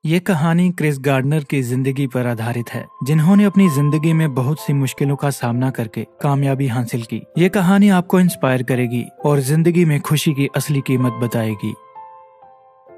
ये कहानी Chris gardener की जिंदगी पर आधारित है, जिन्होंने अपनी जिंदगी में बहुत सी मुश्किलों का सामना करके कामयाबी हासिल की। ये कहानी आपको इंस्पायर करेगी और जिंदगी में खुशी की असली कीमत बताएगी।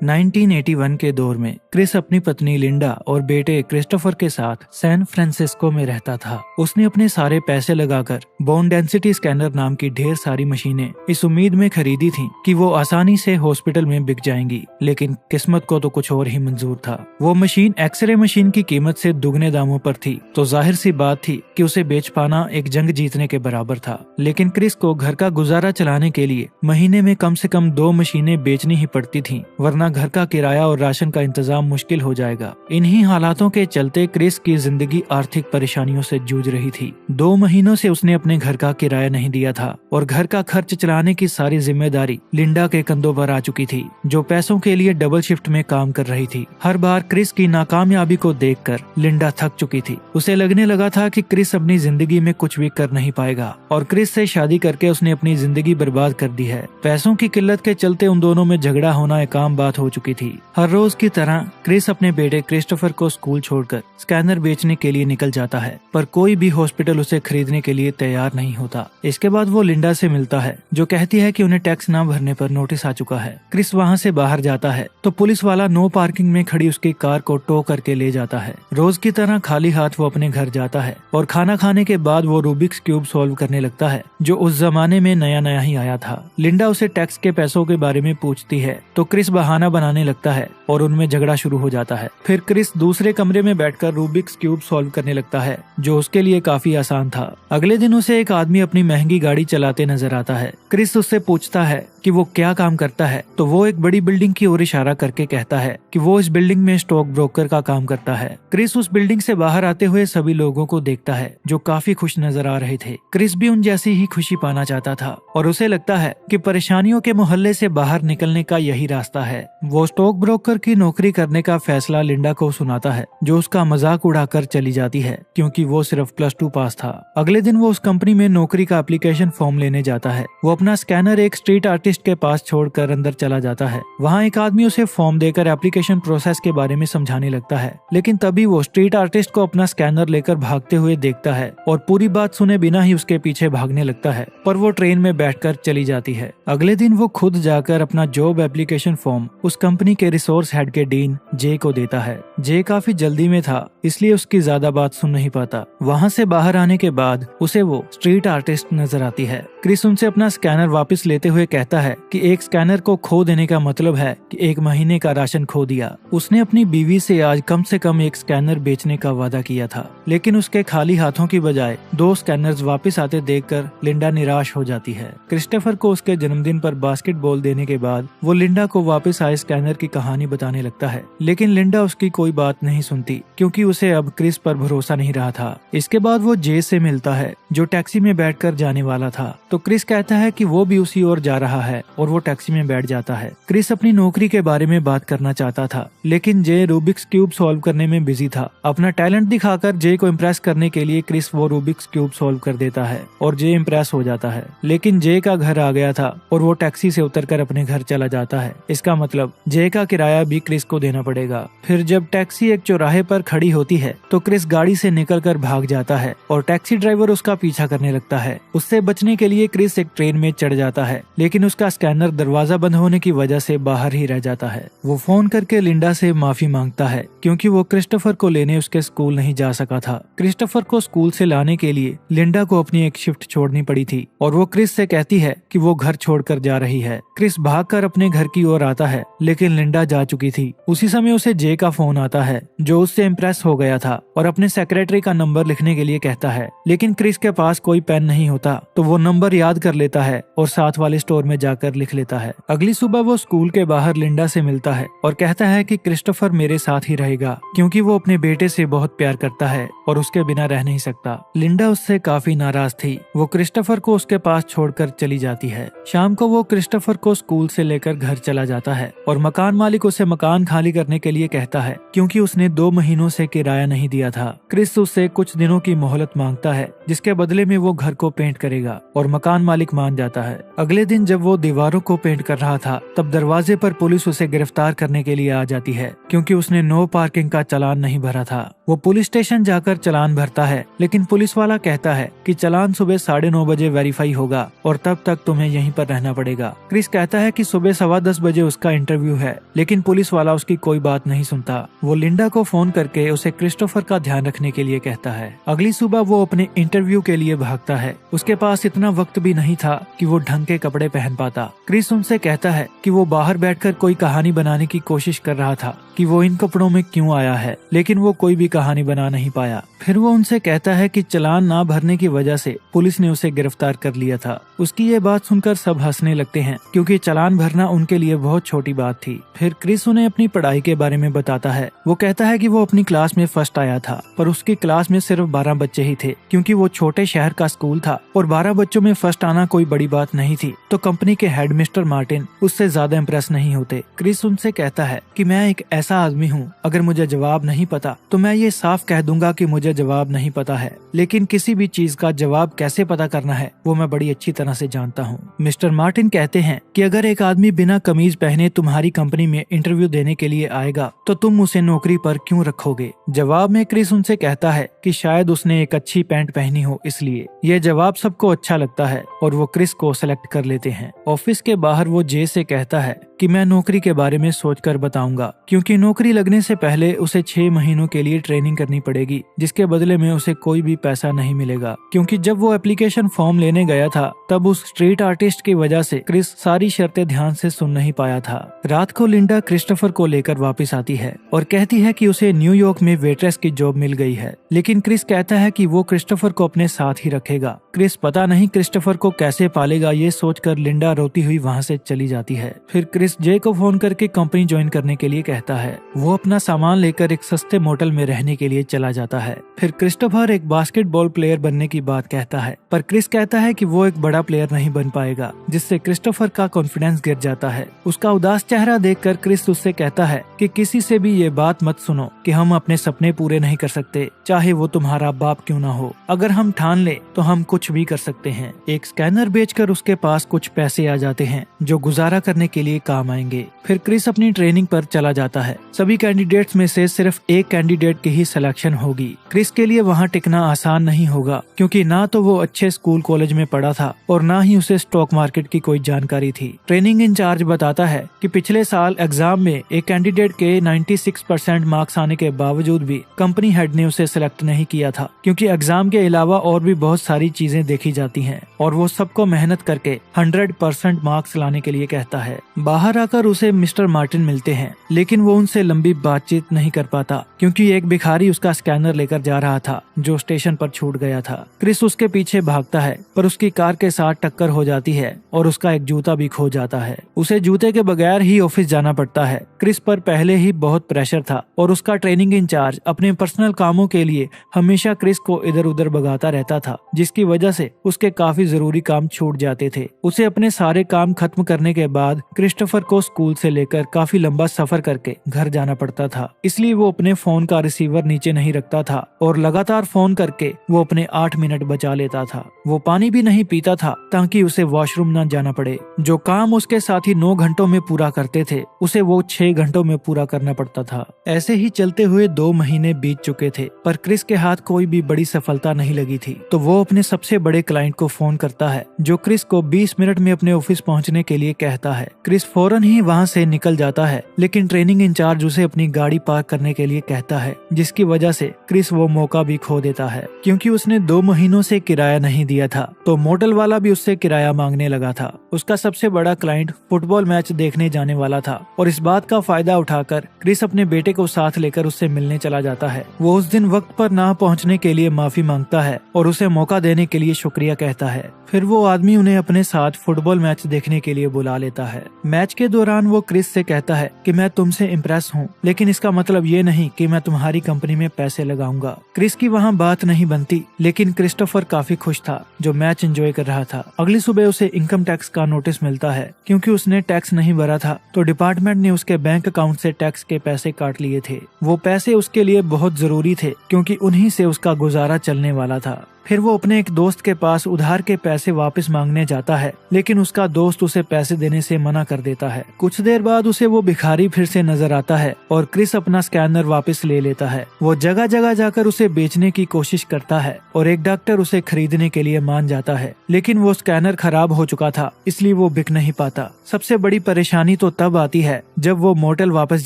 1981 के दौर में क्रिस अपनी पत्नी लिंडा और बेटे क्रिस्टोफर के साथ सैन फ्रांसिस्को में रहता था। उसने अपने सारे पैसे लगाकर बोन डेंसिटी स्कैनर नाम की ढेर सारी मशीनें इस उम्मीद में खरीदी थीं कि वो आसानी से हॉस्पिटल में बिक जाएंगी, लेकिन किस्मत को तो कुछ और ही मंजूर था। वो मशीन एक्सरे मशीन की कीमत से दुगने दामों पर थी, तो जाहिर सी बात थी कि उसे बेच पाना एक जंग जीतने के बराबर था। लेकिन क्रिस को घर का गुजारा चलाने के लिए महीने में कम से कम 2 मशीनें बेचनी ही पड़ती थीं, वरना घर का किराया और राशन का इंतजाम मुश्किल हो जाएगा। इन्हीं हालातों के चलते क्रिस की जिंदगी आर्थिक परेशानियों से जूझ रही थी। 2 महीनों से उसने अपने घर का किराया नहीं दिया था और घर का खर्च चलाने की सारी जिम्मेदारी लिंडा के कंधों पर आ चुकी थी, जो पैसों के लिए डबल शिफ्ट में काम कर रही थी। हर बार क्रिस की नाकामयाबी को देखकर लिंडा थक चुकी थी। उसे लगने लगा था कि क्रिस अपनी जिंदगी में कुछ भी कर नहीं पाएगा और क्रिस से शादी करके उसने अपनी जिंदगी बर्बाद कर दी है। पैसों की किल्लत के चलते उन दोनों में झगड़ा होना एक आम बात हो चुकी थी। हर रोज की तरह क्रिस अपने बेटे क्रिस्टोफर को स्कूल छोड़कर स्कैनर बेचने के लिए निकल जाता है, पर कोई भी हॉस्पिटल उसे खरीदने के लिए तैयार नहीं होता। इसके बाद वो लिंडा से मिलता है, जो कहती है कि उन्हें टैक्स न भरने पर नोटिस आ चुका है। क्रिस वहाँ से बाहर जाता है तो पुलिस वाला नो पार्किंग में खड़ी उसकी कार को टो करके ले जाता है। रोज की तरह खाली हाथ वो अपने घर जाता है और खाना खाने के बाद वो रूबिक्स क्यूब सॉल्व करने लगता है, जो उस जमाने में नया नया ही आया था। लिंडा उसे टैक्स के पैसों के बारे में पूछती है तो क्रिस बहाना बनाने लगता है और उनमें झगड़ा शुरू हो जाता है। फिर क्रिस दूसरे कमरे में बैठकर रूबिक्स क्यूब सॉल्व करने लगता है, जो उसके लिए काफी आसान था। अगले दिन उसे एक आदमी अपनी महंगी गाड़ी चलाते नजर आता है। क्रिस उससे पूछता है कि वो क्या काम करता है, तो वो एक बड़ी बिल्डिंग की ओर इशारा करके कहता है कि वो इस बिल्डिंग में स्टॉक ब्रोकर का काम करता है। क्रिस उस बिल्डिंग से बाहर आते हुए सभी लोगों को देखता है, जो काफी खुश नजर आ रहे थे। क्रिस भी उन जैसी ही खुशी पाना चाहता था और उसे लगता है कि परेशानियों के मोहल्ले से बाहर निकलने का यही रास्ता है। वो स्टॉक ब्रोकर की नौकरी करने का फैसला लिंडा को सुनाता है, जो उसका मजाक उड़ाकर चली जाती है क्योंकि वो सिर्फ +2 पास था। अगले दिन वो उस कंपनी में नौकरी का एप्लीकेशन फॉर्म लेने जाता है। वो अपना स्कैनर एक स्ट्रीट आर्टिस्ट के पास छोड़कर अंदर चला जाता है। वहाँ एक आदमी उसे फॉर्म देकर एप्लीकेशन प्रोसेस के बारे में समझाने लगता है, लेकिन तभी वो स्ट्रीट आर्टिस्ट को अपना स्कैनर लेकर भागते हुए देखता है और पूरी बात सुने बिना ही उसके पीछे भागने लगता है, पर वो ट्रेन में बैठकर चली जाती है। अगले दिन वो खुद जाकर अपना जॉब एप्लीकेशन फॉर्म उस कंपनी के रिसोर्स हेड के डीन जे को देता है। जे काफी जल्दी में था, इसलिए उसकी ज्यादा बात सुन नहीं पाता। वहाँ से बाहर आने के बाद उसे वो स्ट्रीट आर्टिस्ट नजर आती है। क्रिस उनसे अपना स्कैनर वापस लेते हुए कहता है कि एक स्कैनर को खो देने का मतलब है कि 1 महीने का राशन खो दिया। उसने अपनी बीवी से आज कम से कम एक स्कैनर बेचने का वादा किया था, लेकिन उसके खाली हाथों की बजाय 2 स्कैनर्स वापस आते देखकर लिंडा निराश हो जाती है। क्रिस्टोफर को उसके जन्मदिन पर बास्केटबॉल देने के बाद वो लिंडा को वापस आए स्कैनर की कहानी बताने लगता है, लेकिन लिंडा उसकी कोई बात नहीं सुनती क्योंकि उसे अब क्रिस पर भरोसा नहीं रहा था। इसके बाद वो जे से मिलता है, जो टैक्सी में बैठकर जाने वाला था, तो क्रिस कहता है कि वो भी उसी ओर जा रहा है और वो टैक्सी में बैठ जाता है। क्रिस अपनी नौकरी के बारे में बात करना चाहता था, लेकिन जे रूबिक्स क्यूब सॉल्व करने में बिजी था। अपना टैलेंट दिखाकर जे को इम्प्रेस करने के लिए क्रिस वो रूबिक्स क्यूब सॉल्व कर देता है और जे इम्प्रेस हो जाता है, लेकिन जे का घर आ गया था और वो टैक्सी से उतरकर अपने घर चला जाता है। इसका मतलब जे का किराया भी क्रिस को देना पड़ेगा। फिर जब टैक्सी एक चौराहे पर खड़ी होती है तो क्रिस गाड़ी से निकलकर भाग जाता है और टैक्सी ड्राइवर उसका पीछा करने लगता है। उससे बचने के लिए क्रिस एक ट्रेन में चढ़ जाता है, लेकिन उसका स्कैनर दरवाजा बंद होने की वजह से बाहर ही रह जाता है। वो फोन करके लिंडा से माफी मांगता है क्योंकि वो क्रिस्टोफर को लेने उसके स्कूल नहीं जा सका था। क्रिस्टोफर को स्कूल से लाने के लिए लिंडा को अपनी एक शिफ्ट छोड़नी पड़ी थी और वो क्रिस से कहती है कि वो घर छोड़कर जा रही है। क्रिस भागकर अपने घर की ओर आता है, लेकिन लिंडा जा चुकी थी। उसी समय उसे जे का फोन आता है, जो उससे इम्प्रेस हो गया था और अपने सेक्रेटरी का नंबर लिखने के लिए कहता है, लेकिन क्रिस के पास कोई पेन नहीं होता, तो वो नंबर याद कर लेता है और साथ वाले स्टोर में जाकर लिख लेता है। अगली सुबह वो स्कूल के बाहर लिंडा से मिलता है और कहता है कि क्रिस्टोफर मेरे साथ ही रहेगा क्योंकि वो अपने बेटे से बहुत प्यार करता है और उसके बिना रह नहीं सकता। लिंडा उससे काफी नाराज थी। वो क्रिस्टोफर को उसके पास छोड़कर चली जाती है। शाम को वो क्रिस्टोफर को स्कूल से लेकर घर चला जाता है और मकान मालिक उसे मकान खाली करने के लिए कहता है क्योंकि उसने 2 महीनों से किराया नहीं दिया था। क्रिस उससे कुछ दिनों की मोहलत मांगता है जिसके बदले में वो घर को पेंट करेगा और मकान मालिक मान जाता है। अगले दिन जब वो दीवारों को पेंट कर रहा था तब दरवाजे पर पुलिस उसे गिरफ्तार करने के लिए आ जाती है क्योंकि उसने नो पार्किंग का चालान नहीं भरा था। वो पुलिस स्टेशन जाकर चालान भरता है लेकिन पुलिस वाला कहता है कि चालान सुबह 9:30 बजे वेरीफाई होगा और तब तक तुम्हें यहीं पर रहना पड़ेगा। क्रिस कहता है कि सुबह 10:15 बजे उसका इंटरव्यू है लेकिन पुलिस वाला उसकी कोई बात नहीं सुनता। वो लिंडा को फोन करके उसे क्रिस्टोफर का ध्यान रखने के लिए कहता है। अगली सुबह वो अपने इंटरव्यू के लिए भागता है। उसके पास इतना वक्त भी नहीं था कि वो ढंग के कपड़े पहन पाता। क्रिस उनसे कहता है कि वो बाहर बैठकर कोई कहानी बनाने की कोशिश कर रहा था कि वो इन कपड़ों में क्यों आया है, लेकिन वो कोई भी कहानी बना नहीं पाया। फिर वो उनसे कहता है कि चालान ना भरने की वजह से पुलिस ने उसे गिरफ्तार कर लिया था। उसकी ये बात सुनकर सब हंसने लगते हैं क्योंकि चालान भरना उनके लिए बहुत छोटी बात थी। फिर क्रिस उन्हें अपनी पढ़ाई के बारे में बताता है। वो कहता है कि वो अपनी क्लास में फर्स्ट आया था पर उसकी क्लास में सिर्फ 12 बच्चे ही थे क्योंकि वो छोटे शहर का स्कूल था और 12 बच्चों में फर्स्ट आना कोई बड़ी बात नहीं थी। तो कंपनी के हेड मिस्टर मार्टिन उससे ज्यादा इम्प्रेस नहीं होते। क्रिस उनसे कहता है कि मैं एक ऐसा आदमी हूँ, अगर मुझे जवाब नहीं पता तो मैं ये साफ कह दूंगा कि मुझे जवाब नहीं पता है, लेकिन किसी भी चीज का जवाब कैसे पता करना है वो मैं बड़ी अच्छी तरह से जानता हूँ। मिस्टर मार्टिन कहते हैं कि अगर एक आदमी बिना कमीज पहने तुम्हारी कंपनी में इंटरव्यू देने के लिए आएगा तो तुम उसे नौकरी पर क्यों रखोगे। जवाब में क्रिस उनसे कहता है कि शायद उसने एक अच्छी पैंट पहनी हो इसलिए। यह जवाब सबको अच्छा लगता है और वो क्रिस को सेलेक्ट कर लेते हैं। ऑफिस के बाहर वो जे से कहता है कि मैं नौकरी के बारे में सोचकर बताऊंगा क्योंकि नौकरी लगने से पहले उसे 6 महीनों के लिए ट्रेनिंग करनी पड़ेगी जिसके बदले में उसे कोई भी पैसा नहीं मिलेगा। क्योंकि जब वो एप्लीकेशन फॉर्म लेने गया था तब उस स्ट्रीट आर्टिस्ट की वजह से क्रिस सारी शर्तें ध्यान से सुन नहीं पाया था। रात को लिंडा क्रिस्टोफर को लेकर वापस आती है और कहती है कि उसे न्यूयॉर्क में वेट्रेस की जॉब मिल गई है, लेकिन क्रिस कहता है कि वो क्रिस्टोफर को अपने साथ ही रखेगा। क्रिस पता नहीं क्रिस्टोफर को कैसे पालेगा ये सोचकर लिंडा रोती हुई वहाँ से चली जाती है। फिर क्रिस जे को फोन करके कंपनी ज्वाइन करने के लिए कहता है। वो अपना सामान लेकर एक सस्ते मोटल में रहने के लिए चला जाता है। फिर क्रिस्टोफर एक बास्केटबॉल प्लेयर बनने की बात कहता है पर क्रिस कहता है कि वो एक बड़ा प्लेयर नहीं बन पाएगा, जिससे क्रिस्टोफर का कॉन्फिडेंस गिर जाता है। उसका उदास चेहरा देखकर क्रिस उससे कहता है कि किसी से भी ये बात मत सुनो कि हम अपने सपने पूरे नहीं कर सकते, चाहे वो तुम्हारा बाप क्यों ना हो। अगर हम ठान ले तो हम कुछ भी कर सकते हैं। एक स्कैनर बेचकर उसके पास कुछ पैसे आ जाते हैं जो गुजारा करने के लिए काम आएंगे। फिर क्रिस अपनी ट्रेनिंग पर चला जाता है। सभी कैंडिडेट्स में से सिर्फ एक कैंडिडेट की ही सिलेक्शन होगी। क्रिस के लिए वहाँ टिकना आसान नहीं होगा क्योंकि ना तो वो अच्छे स्कूल कॉलेज में पढ़ा था और ना ही उसे स्टॉक मार्केट की कोई जानकारी थी। ट्रेनिंग इंचार्ज बताता है कि पिछले साल एग्जाम में एक कैंडिडेट के 96% मार्क्स आने के बावजूद भी कंपनी हेड ने उसे सिलेक्ट नहीं किया था क्योंकि एग्जाम के अलावा और भी बहुत सारी चीजें देखी जाती हैं और वो सबको मेहनत करके 100% मार्क्स लाने के लिए कहता है। बाहर आकर उसे मिस्टर मार्टिन मिलते हैं लेकिन वो उनसे लंबी बातचीत नहीं कर पाता क्योंकि एक भिखारी उसका स्कैनर लेकर जा रहा था जो स्टेशन पर छूट गया था। क्रिस उसके पीछे भागता है पर उसकी कार के साथ टक्कर हो जाती है और उसका एक जूता भी खो जाता है। उसे जूते के बगैर ही ऑफिस जाना पड़ता है। क्रिस पर पहले ही बहुत प्रेशर था और उसका ट्रेनिंग इंचार्ज अपने पर्सनल कामों के लिए हमेशा क्रिस को इधर उधर भगाता रहता था, जिसकी वजह से उसके काफी जरूरी काम छूट जाते थे। उसे अपने सारे काम खत्म करने के बाद क्रिस्टोफर को स्कूल से लेकर काफी लंबा सफर करके घर जाना पड़ता था, इसलिए वो अपने फोन का रिसीवर नीचे नहीं रखता था और लगातार फोन करके वो अपने 8 मिनट बचा लेता था। वो पानी भी नहीं पीता था ताकि उसे वॉशरूम न जाना पड़े। जो काम उसके साथी 9 घंटों में पूरा करते थे उसे वो 6 घंटों में पूरा करना पड़ता था। ऐसे ही चलते हुए 2 महीने बीत चुके थे पर क्रिस के हाथ कोई भी बड़ी सफलता नहीं लगी थी। तो वो अपने सबसे बड़े क्लाइंट को फोन करता है जो क्रिस को 20 मिनट में अपने ऑफिस पहुंचने के लिए कहता है। क्रिस फौरन ही वहां से निकल जाता है लेकिन ट्रेनिंग इंचार्ज उसे अपनी गाड़ी पार्क करने के लिए कहता है, जिसकी वजह से क्रिस वो मौका भी खो देता है क्योंकि उसने 2 महीनों से किराया नहीं दिया था तो मोटल वाला भी उससे किराया मांगने लगा था। उसका सबसे बड़ा क्लाइंट फुटबॉल मैच देखने जाने वाला था और इस बात का फायदा उठाकर क्रिस अपने बेटे को साथ लेकर उससे मिलने चला जाता है। वो उस दिन वक्त पर ना पहुंचने के लिए माफी मांगता है और उसे मौका देने के लिए शुक्रिया कहता है। फिर वो आदमी उन्हें अपने साथ फुटबॉल मैच देखने के लिए बुला लेता है। मैच मैच के दौरान वो क्रिस से कहता है कि मैं तुमसे इम्प्रेस हूँ, लेकिन इसका मतलब ये नहीं कि मैं तुम्हारी कंपनी में पैसे लगाऊंगा। क्रिस की वहाँ बात नहीं बनती, लेकिन क्रिस्टोफर काफी खुश था जो मैच एंजॉय कर रहा था। अगली सुबह उसे इनकम टैक्स का नोटिस मिलता है। क्योंकि उसने टैक्स नहीं भरा था तो डिपार्टमेंट ने उसके बैंक अकाउंट से टैक्स के पैसे काट लिए थे। वो पैसे उसके लिए बहुत जरूरी थे क्योंकि उन्हीं से उसका गुजारा चलने वाला था। फिर वो अपने एक दोस्त के पास उधार के पैसे वापस मांगने जाता है, लेकिन उसका दोस्त उसे पैसे देने से मना कर देता है। कुछ देर बाद उसे वो भिखारी फिर से नजर आता है और क्रिस अपना स्कैनर वापस ले लेता है। वो जगह जगह जाकर उसे बेचने की कोशिश करता है और एक डॉक्टर उसे खरीदने के लिए मान जाता है, लेकिन वो स्कैनर खराब हो चुका था, इसलिए वो बिक नहीं पाता। सबसे बड़ी परेशानी तो तब आती है जब वो मोटेल वापस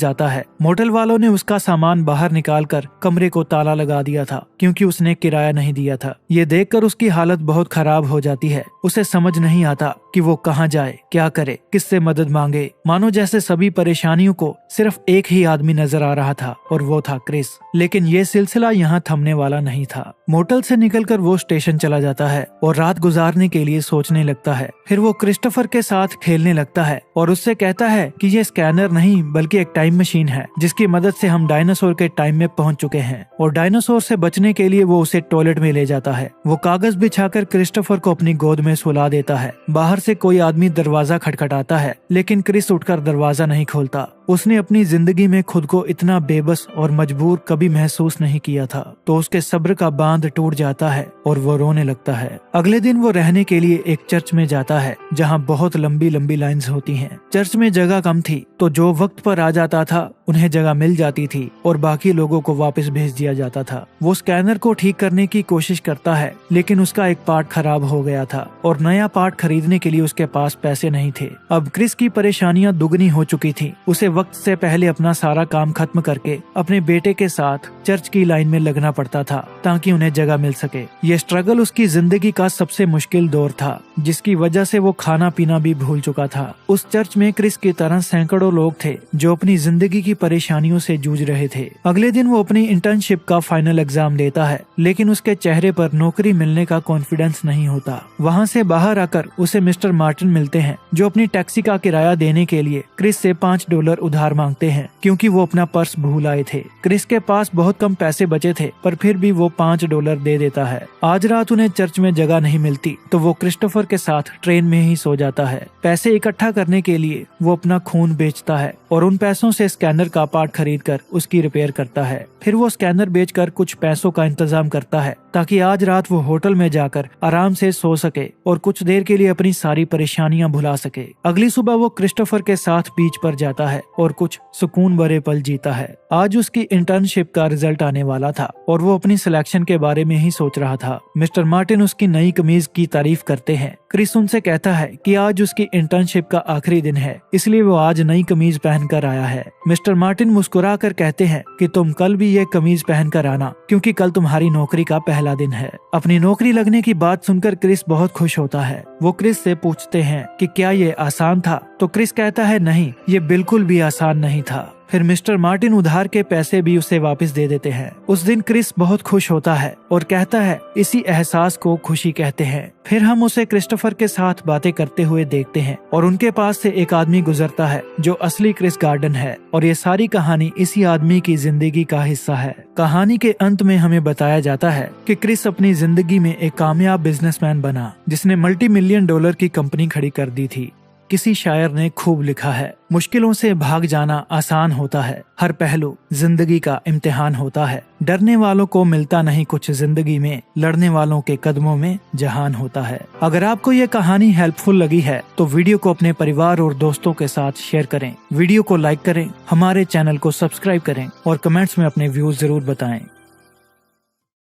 जाता है। मोटेल वालों ने उसका सामान बाहर निकाल कर कमरे को ताला लगा दिया था क्योंकि उसने किराया नहीं दिया था। ये देखकर उसकी हालत बहुत खराब हो जाती है। उसे समझ नहीं आता कि वो कहाँ जाए, क्या करे, किससे मदद मांगे। मानो जैसे सभी परेशानियों को सिर्फ एक ही आदमी नजर आ रहा था और वो था क्रिस। लेकिन ये सिलसिला यहाँ थमने वाला नहीं था। मोटेल से निकलकर वो स्टेशन चला जाता है और रात गुजारने के लिए सोचने लगता है। फिर वो क्रिस्टोफर के साथ खेलने लगता है और उससे कहता है कि ये स्कैनर नहीं बल्कि एक टाइम मशीन है जिसकी मदद से हम डायनासोर के टाइम में पहुंच चुके हैं। और डायनासोर से बचने के लिए वो उसे टॉयलेट में ले जाता है। वो कागज बिछाकर क्रिस्टोफर को अपनी गोद में सुला देता है। बाहर से कोई आदमी दरवाजा खटखटाता है, लेकिन क्रिस उठकर दरवाजा नहीं खोलता। उसने अपनी जिंदगी में खुद को इतना बेबस और मजबूर कभी महसूस नहीं किया था। तो उसके सब्र का बांध टूट जाता है और वो रोने लगता है। अगले दिन वो रहने के लिए एक चर्च में जाता है जहाँ बहुत लंबी लंबी लाइंस होती हैं। चर्च में जगह कम थी तो जो वक्त पर आ जाता था उन्हें जगह मिल जाती थी और बाकी लोगों को वापस भेज दिया जाता था। वो स्कैनर को ठीक करने की कोशिश करता है, लेकिन उसका एक पार्ट खराब हो गया था और नया पार्ट खरीदने के लिए उसके पास पैसे नहीं थे। अब क्रिस की परेशानियां दुगनी हो चुकी थी। उसे वक्त से पहले अपना सारा काम खत्म करके अपने बेटे के साथ चर्च की लाइन में लगना पड़ता था ताकि उन्हें जगह मिल सके। ये स्ट्रगल उसकी जिंदगी का सबसे मुश्किल दौर था, जिसकी वजह से वो खाना पीना भी भूल चुका था। उस चर्च में क्रिस की तरह सैकड़ों लोग थे जो अपनी जिंदगी की परेशानियों से जूझ रहे थे। अगले दिन वो अपनी इंटर्नशिप का फाइनल एग्जाम देता है, लेकिन उसके चेहरे पर नौकरी मिलने का कॉन्फिडेंस नहीं होता। वहाँ से बाहर आकर उसे मिस्टर मार्टिन मिलते हैं जो अपनी टैक्सी का किराया देने के लिए क्रिस से $5 उधार मांगते हैं क्योंकि वो अपना पर्स भूल आए थे। क्रिस के पास बहुत कम पैसे बचे थे, पर फिर भी वो $5 दे देता है। आज रात उन्हें चर्च में जगह नहीं मिलती तो वो क्रिस्टोफर के साथ ट्रेन में ही सो जाता है। पैसे इकट्ठा करने के लिए वो अपना खून बेचता है और उन पैसों से स्कैनर का पार्ट खरीद कर उसकी रिपेयर करता है। फिर वो स्कैनर बेचकर कुछ पैसों का इंतजाम करता है ताकि आज रात वो होटल में जाकर आराम से सो सके और कुछ देर के लिए अपनी सारी परेशानियां भुला सके। अगली सुबह वो क्रिस्टोफर के साथ बीच पर जाता है और कुछ सुकून भरे पल जीता है। आज उसकी इंटर्नशिप का रिजल्ट आने वाला था और वो अपनी सिलेक्शन के बारे में ही सोच रहा था। मिस्टर मार्टिन उसकी नई कमीज की तारीफ करते हैं। क्रिस उनसे कहता है कि आज उसकी इंटर्नशिप का आखिरी दिन है, इसलिए वो आज नई कमीज पहनकर आया है। मिस्टर मार्टिन मुस्कुरा कर कहते हैं कि तुम कल भी ये कमीज पहनकर आना क्योंकि कल तुम्हारी नौकरी का पहला दिन है। अपनी नौकरी लगने की बात सुनकर क्रिस बहुत खुश होता है। वो क्रिस से पूछते हैं कि क्या ये आसान था, तो क्रिस कहता है नहीं, ये बिल्कुल भी आसान नहीं था। फिर मिस्टर मार्टिन उधार के पैसे भी उसे वापस दे देते हैं। उस दिन क्रिस बहुत खुश होता है और कहता है इसी एहसास को खुशी कहते हैं। फिर हम उसे क्रिस्टोफर के साथ बातें करते हुए देखते हैं और उनके पास से एक आदमी गुजरता है जो असली क्रिस गार्डन है और ये सारी कहानी इसी आदमी की जिंदगी का हिस्सा है। कहानी के अंत में हमें बताया जाता है कि क्रिस अपनी जिंदगी में एक कामयाब बिजनेसमैन बना जिसने $multi-million की कंपनी खड़ी कर दी थी। किसी शायर ने खूब लिखा है, मुश्किलों से भाग जाना आसान होता है, हर पहलू जिंदगी का इम्तिहान होता है। डरने वालों को मिलता नहीं कुछ जिंदगी में, लड़ने वालों के कदमों में जहान होता है। अगर आपको ये कहानी हेल्पफुल लगी है तो वीडियो को अपने परिवार और दोस्तों के साथ शेयर करें, वीडियो को लाइक करें, हमारे चैनल को सब्सक्राइब करें और कमेंट्स में अपने व्यूज जरूर बताएं।